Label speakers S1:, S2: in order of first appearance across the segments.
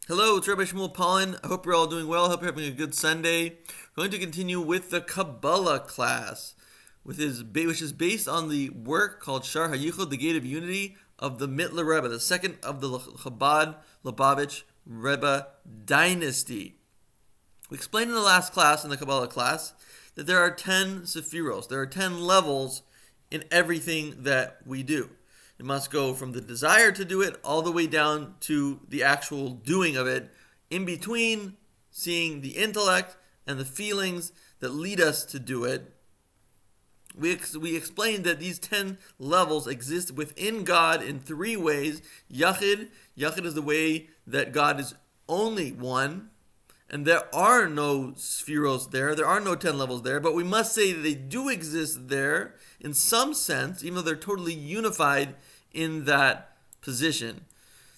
S1: Hello, it's Rabbi Shmuel Pollen. I hope you're all doing well. I hope you're having a good Sunday. We're going to continue with the Kabbalah class, which is based on the work called Shar HaYichud, the Gate of Unity of the Mittler Rebbe, the second of the Chabad Lubavitch Rebbe dynasty. We explained in the last class, in the Kabbalah class, that there are 10 sephiros. There are 10 levels in everything that we do. It must go from the desire to do it all the way down to the actual doing of it, in between seeing the intellect and the feelings that lead us to do it. We explained that these 10 levels exist within God in three ways. Yachid is the way that God is only one, and there are no spheros there. There are no 10 levels there, but we must say that they do exist there in some sense, even though they're totally unified in that position.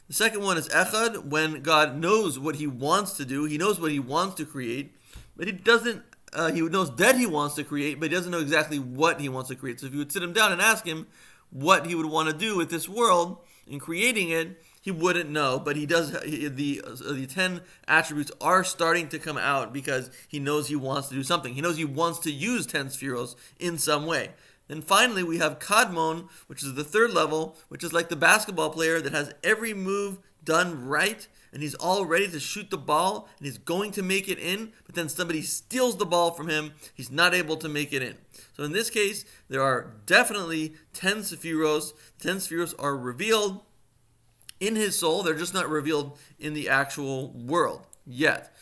S1: The second one is Echad, when God knows what He wants to do. He knows what He wants to create, but He doesn't. He knows that He wants to create, but He doesn't know exactly what He wants to create. So if you would sit Him down and ask Him what He would want to do with this world in creating it, He wouldn't know. But He does. The 10 attributes are starting to come out because He knows He wants to do something. He knows He wants to use 10 spheros in some way. Then finally, we have Kadmon, which is the third level, which is like the basketball player that has every move done right, and he's all ready to shoot the ball, and he's going to make it in, but then somebody steals the ball from him. He's not able to make it in. So in this case, there are definitely 10 sephiros. 10 sephiros are revealed in his soul. They're just not revealed in the actual world yet.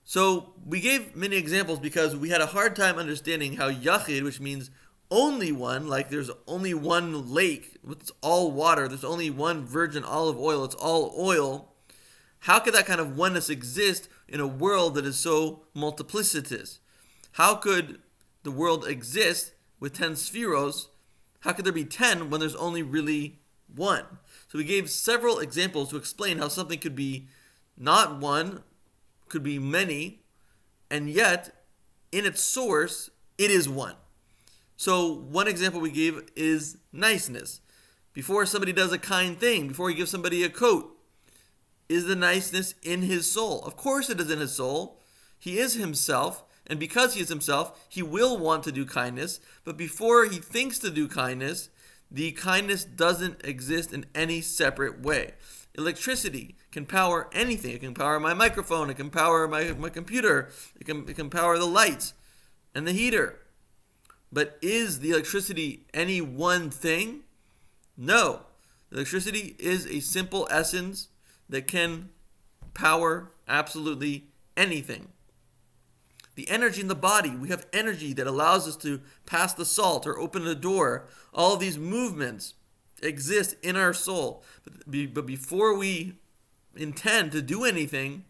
S1: So we gave many examples because we had a hard time understanding how Yachid, which means only one, like there's only one lake, it's all water, there's only one virgin olive oil, it's all oil. How could that kind of oneness exist in a world that is so multiplicitous? How could the world exist with 10 spheros? How could there be 10 when there's only really one? So we gave several examples to explain how something could be not one, could be many, and yet in its source, it is one. So one example we gave is niceness. Before somebody does a kind thing, before he gives somebody a coat, is the niceness in his soul? Of course it is in his soul. He is himself, and because he is himself, he will want to do kindness. But before he thinks to do kindness, the kindness doesn't exist in any separate way. Electricity can power anything. It can power my microphone. It can power my computer. It can power the lights and the heater. But is the electricity any one thing? No. Electricity is a simple essence that can power absolutely anything. The energy in the body, we have energy that allows us to pass the salt or open the door. All of these movements exist in our soul. But before we intend to do anything,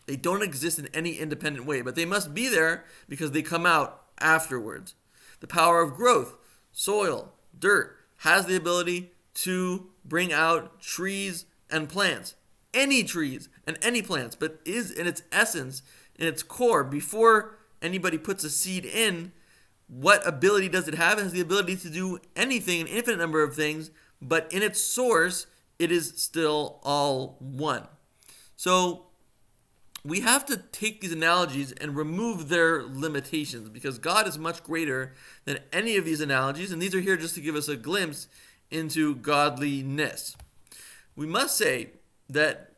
S1: they don't exist in any independent way. But they must be there because they come out afterwards. The power of growth, soil, dirt, has the ability to bring out trees and plants. Any trees and any plants, but is in its essence, in its core, before anybody puts a seed in, what ability does it have? It has the ability to do anything, an infinite number of things, but in its source, it is still all one. So we have to take these analogies and remove their limitations because God is much greater than any of these analogies, and these are here just to give us a glimpse into godliness. We must say that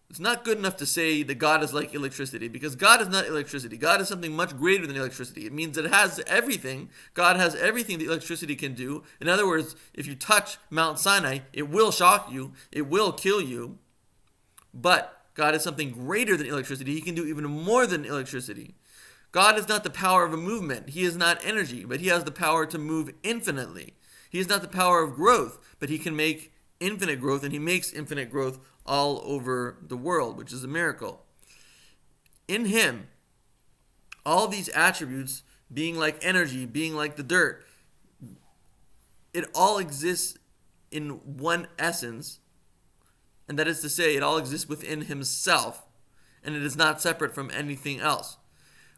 S1: it's not good enough to say that God is like electricity because God is not electricity. God is something much greater than electricity. It means that it has everything. God has everything that electricity can do. In other words, if you touch Mount Sinai, it will shock you. It will kill you. But God is something greater than electricity. He can do even more than electricity. God is not the power of a movement. He is not energy, but He has the power to move infinitely. He is not the power of growth, but He can make infinite growth, and He makes infinite growth all over the world, which is a miracle. In Him, all these attributes, being like energy, being like the dirt, it all exists in one essence. And that is to say, it all exists within Himself, and it is not separate from anything else.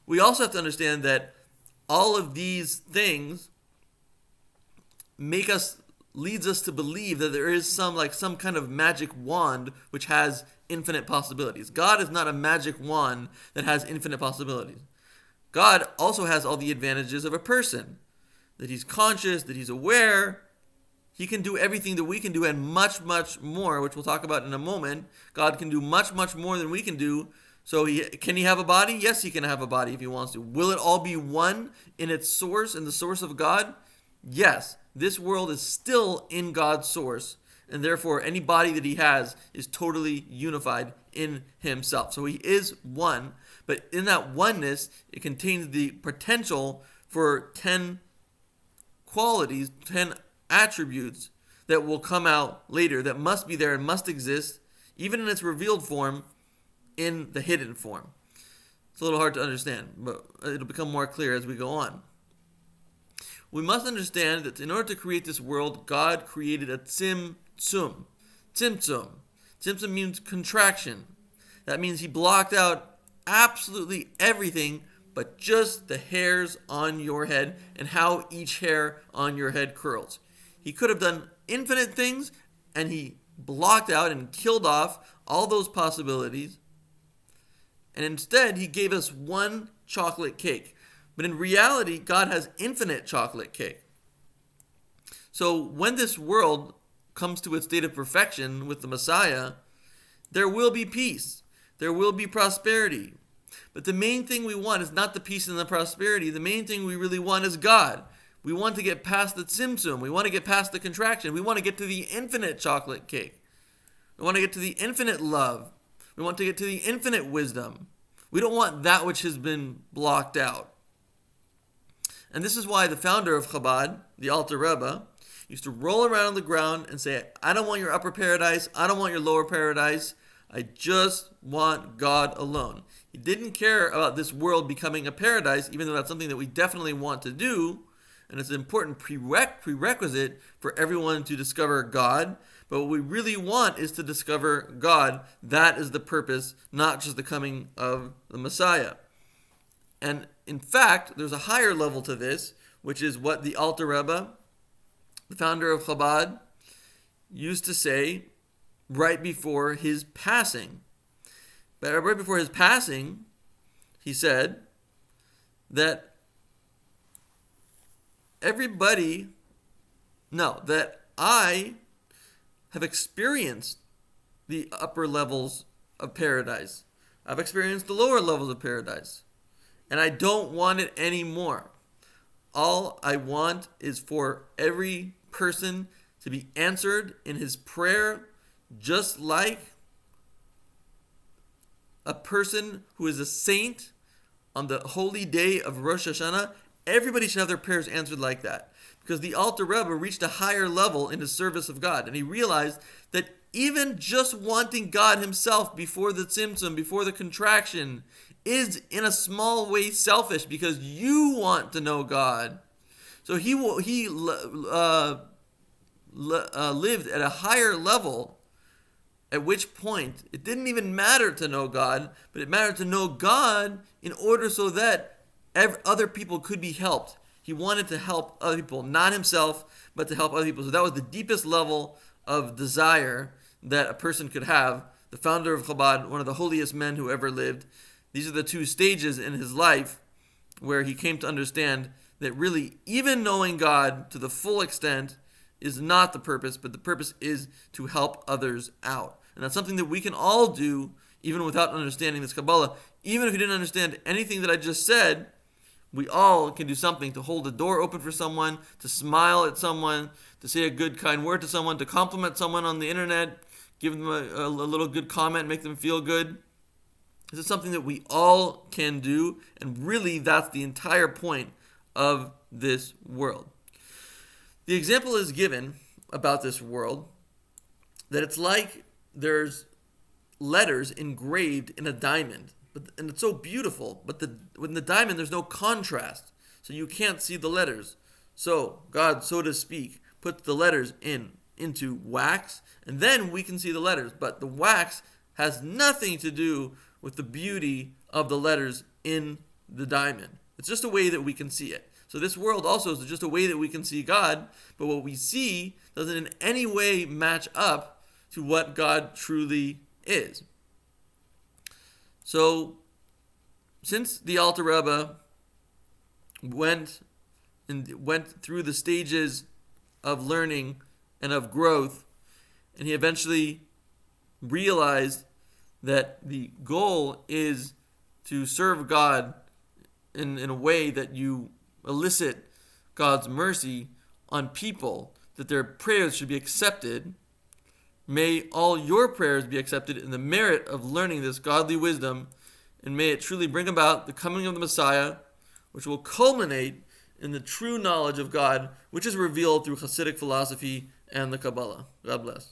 S1: We also have to understand that all of these things make us leads us to believe that there is some kind of magic wand which has infinite possibilities. God is not a magic wand that has infinite possibilities. God also has all the advantages of a person, that he's conscious, that he's aware. He can do everything that we can do and much, much more, which we'll talk about in a moment. God can do much, much more than we can do. So can he have a body? Yes, he can have a body if he wants to. Will it all be one in its source, in the source of God? Yes. This world is still in God's source, and therefore any body that he has is totally unified in himself. So he is one, but in that oneness, it contains the potential for 10 qualities, 10 attributes that will come out later, that must be there and must exist, even in its revealed form, in the hidden form. It's a little hard to understand, but it'll become more clear as we go on. We must understand that in order to create this world, God created a tzimtzum. Tzimtzum. Tzimtzum means contraction. That means he blocked out absolutely everything but just the hairs on your head and how each hair on your head curls. He could have done infinite things, and he blocked out and killed off all those possibilities. And instead, he gave us one chocolate cake. But in reality, God has infinite chocolate cake. So when this world comes to its state of perfection with the Messiah, there will be peace. There will be prosperity. But the main thing we want is not the peace and the prosperity. The main thing we really want is God. We want to get past the tzimtzum. We want to get past the contraction. We want to get to the infinite chocolate cake. We want to get to the infinite love. We want to get to the infinite wisdom. We don't want that which has been blocked out. And this is why the founder of Chabad, the Alter Rebbe, used to roll around on the ground and say, I don't want your upper paradise. I don't want your lower paradise. I just want God alone. He didn't care about this world becoming a paradise, even though that's something that we definitely want to do. And it's an important prerequisite for everyone to discover God. But what we really want is to discover God. That is the purpose, not just the coming of the Messiah. And in fact, there's a higher level to this, which is what the Alter Rebbe, the founder of Chabad, used to say right before his passing. But right before his passing, he said that that I have experienced the upper levels of paradise. I've experienced the lower levels of paradise. And I don't want it anymore. All I want is for every person to be answered in his prayer, just like a person who is a saint on the holy day of Rosh Hashanah. Everybody should have their prayers answered like that. Because the Alter Rebbe reached a higher level in his service of God. And he realized that even just wanting God himself before the tzimtzum, before the contraction, is in a small way selfish because you want to know God. So he lived at a higher level, at which point it didn't even matter to know God, but it mattered to know God in order so that other people could be helped. He wanted to help other people, not himself, but to help other people. So that was the deepest level of desire that a person could have. The founder of Chabad, one of the holiest men who ever lived. These are the two stages in his life where he came to understand that really even knowing God to the full extent is not the purpose, but the purpose is to help others out. And that's something that we can all do even without understanding this Kabbalah. Even if you didn't understand anything that I just said, we all can do something to hold the door open for someone, to smile at someone, to say a good, kind word to someone, to compliment someone on the internet, give them a little good comment, make them feel good. This is something that we all can do, and really that's the entire point of this world. The example is given about this world that it's like there's letters engraved in a diamond. And it's so beautiful, but in the diamond there's no contrast, so you can't see the letters. So God, so to speak, puts the letters into wax, and then we can see the letters. But the wax has nothing to do with the beauty of the letters in the diamond. It's just a way that we can see it. So this world also is just a way that we can see God, but what we see doesn't in any way match up to what God truly is. So, since the Alter Rebbe went through the stages of learning and of growth, and he eventually realized that the goal is to serve God in a way that you elicit God's mercy on people, that their prayers should be accepted. May all your prayers be accepted in the merit of learning this godly wisdom, and may it truly bring about the coming of the Messiah, which will culminate in the true knowledge of God, which is revealed through Hasidic philosophy and the Kabbalah. God bless.